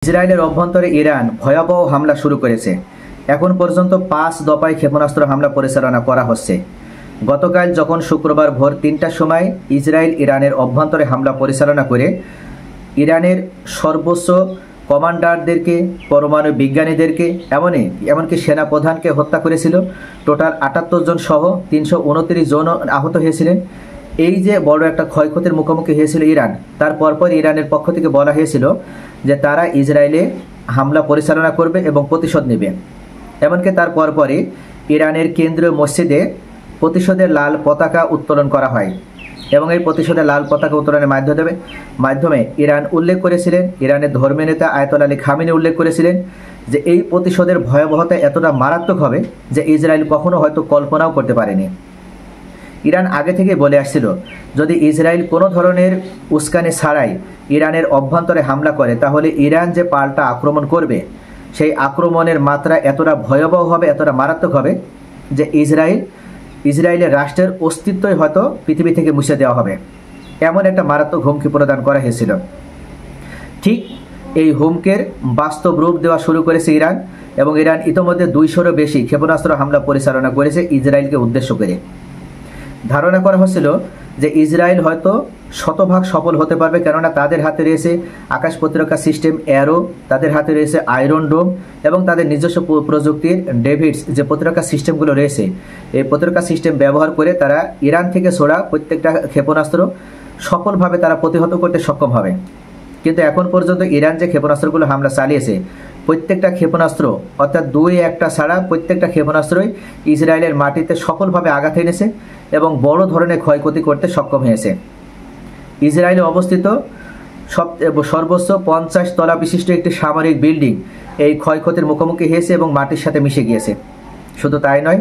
ইসরায়েলের অভ্যন্তরে ইরান ভয়াবহ হামলা শুরু করেছে। এখন পর্যন্ত 5 দফায় ক্ষেপণাস্ত্র হামলা পরিচালনা করা হচ্ছে। গতকাল যখন শুক্রবার ভোর 3টার সময় ইসরায়েল ইরানের অভ্যন্তরে হামলা পরিচালনা করে ইরানের সর্বোচ্চ কমান্ডারদেরকে, পরমাণু বিজ্ঞানীদেরকে, এমনকি সেনাপ্রধানকে হত্যা করেছিল। টোটাল 78 জন সহ 329 জন আহত হয়েছিলেন। এই যে বড় একটা ক্ষয়ক্ষতির মুখোমুখি হয়েছিল ইরান, তার পরপর ইরানের পক্ষ থেকে বলা হয়েছিল যে তারা ইসরায়েলে হামলা পরিচালনা করবে এবং প্রতিশোধ নেবে। এমনকি তার পরপরই ইরানের কেন্দ্রীয় মসজিদে প্রতিশোধের লাল পতাকা উত্তোলন করা হয় এবং এই প্রতিশোধের লাল পতাকা উত্তোলনের মাধ্যমে ইরান উল্লেখ করেছিলেন, ইরানের ধর্মীয় নেতা আয়াতুল্লাহ আলী খামেনি উল্লেখ করেছিলেন যে এই প্রতিশোধের ভয়াবহতা এতটা মারাত্মক হবে যে ইসরায়েল কখনো হয়তো কল্পনাও করতে পারেনি। ইরান আগে থেকে বলে আসছিল যদি ইসরায়েল কোনো ধরনের উস্কানি ছাড়াই ইরানের অভ্যন্তরে হামলা করে তাহলে ইরান যে পাল্টা আক্রমণ করবে সেই আক্রমণের মাত্রা এতটা ভয়াবহ হবে, এতটা মারাত্মক হবে যে ইসরায়েলের রাষ্ট্রের অস্তিত্বই হয়তো পৃথিবী থেকে মুছে দেওয়া হবে। এমন একটা মারাত্মক হুমকি প্রদান করা হয়েছিল। ঠিক এই হুমকির বাস্তব রূপ দেওয়া শুরু করেছে ইরান এবং ইরান ইতোমধ্যে 200-রও বেশি ক্ষেপণাস্ত্র হামলা পরিচালনা করেছে ইসরায়েলকে উদ্দেশ্য করে। ধারণা করা হচ্ছিল যে ইসরায়েল হয়তো শতভাগ সফল হতে পারবে, কেননা তাদের হাতে রয়েছে আকাশ প্রতিরক্ষা সিস্টেম অ্যারো, তাদের হাতে রয়েছে আয়রন ডোম এবং তাদের নিজস্ব প্রযুক্তির ডেভিডস যে প্রতিরক্ষা সিস্টেমগুলো রয়েছে, এই প্রতিরক্ষা সিস্টেম ব্যবহার করে তারা ইরান থেকে ছোড়া প্রত্যেকটা ক্ষেপণাস্ত্র সফলভাবে তারা প্রতিহত করতে সক্ষম হবে। কিন্তু এখন পর্যন্ত ইরান যে ক্ষেপণাস্ত্রগুলো হামলা চালিয়েছে প্রত্যেকটা ক্ষেপণাস্ত্র, অর্থাৎ 2-1টা ছাড়া প্রত্যেকটা ক্ষেপণাস্ত্রই ইসরায়েলের মাটিতে সফলভাবে আঘাত এনেছে এবং বড় ধরনের ক্ষয়ক্ষতি করতে সক্ষম হয়েছে। ইসরায়েলে অবস্থিত সর্বোচ্চ 50 তলা বিশিষ্ট একটি সামরিক বিল্ডিং এই ক্ষয়ক্ষতির মুখোমুখি হয়েছে এবং মাটির সাথে মিশে গিয়েছে। শুধু তাই নয়,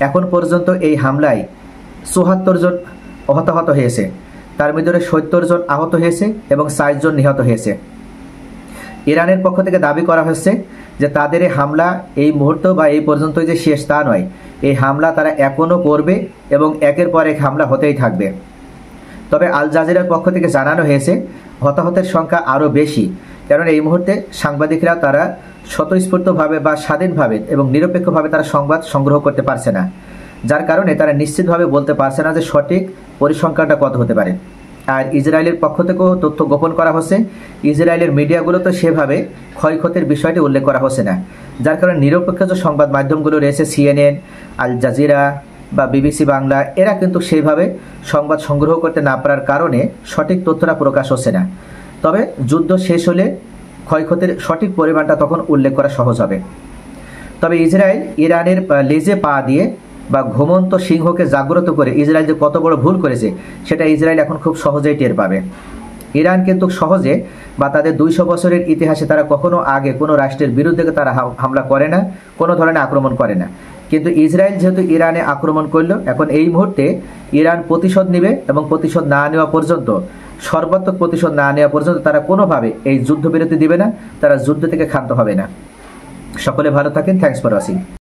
এখন পর্যন্ত এই হামলায় 74 জন হতাহত হয়েছে, তার মধ্যে 70 জন আহত হয়েছে এবং 60 জন নিহত হয়েছে। ইরানের পক্ষ থেকে দাবি করা হচ্ছে যে তাদের এই হামলা এই মুহূর্ত বা এই পর্যন্ত যে শেষ তা নয়, এই হামলা তারা এখনও করবে এবং একের পর এক হামলা হতেই থাকবে। তবে আল জাজিরার পক্ষ থেকে জানানো হয়েছে হতাহতের সংখ্যা আরও বেশি, কারণ এই মুহূর্তে সাংবাদিকরা তারা স্বতঃস্ফূর্তভাবে বা স্বাধীনভাবে এবং নিরপেক্ষভাবে তারা সংবাদ সংগ্রহ করতে পারছে না, যার কারণে তারা নিশ্চিতভাবে বলতে পারছে না যে সঠিক পরিসংখ্যানটা কত হতে পারে। আর ইসরায়েলের পক্ষ থেকেও তথ্য গোপন করা হচ্ছে, ইসরায়েলের মিডিয়াগুলো তো সেভাবে ক্ষয়ক্ষতির বিষয়টি উল্লেখ করা হচ্ছে না, যার কারণে নিরপেক্ষ যে সংবাদ মাধ্যমগুলো রয়েছে CNN, আল জাজিরা বা BBC বাংলা, এরা কিন্তু সেইভাবে সংবাদ সংগ্রহ করতে না পারার কারণে সঠিক তথ্যটা প্রকাশ হচ্ছে না। তবে যুদ্ধ শেষ হলে ক্ষয়ক্ষতির সঠিক পরিমাণটা তখন উল্লেখ করা সহজ হবে। তবে ইসরায়েল ইরানের লেজে পা দিয়ে বা ঘুমন্ত সিংহকে জাগ্রত করে ইসরায়েল যে কত বড় ভুল করেছে সেটা ইসরায়েল এখন খুব সহজেই টের পাবে। ইরান কিন্তু সহজে বা তাদের 200 বছরের ইতিহাসে তারা কখনো আগে কোনো রাষ্ট্রের বিরুদ্ধে তারা হামলা করে না, কোনো ধরনের আক্রমণ করে না। কিন্তু ইসরায়েল যেহেতু ইরানে আক্রমণ করলো, এখন এই মুহূর্তে ইরান প্রতিশোধ নেবে এবং প্রতিশোধ না নেওয়া পর্যন্ত, সর্বাত্মক প্রতিশোধ না নেওয়া পর্যন্ত তারা কোনোভাবে এই যুদ্ধবিরতি দিবে না, তারা যুদ্ধ থেকে ক্ষান্ত হবে না। সকলে ভালো থাকেন। Thanks for watching.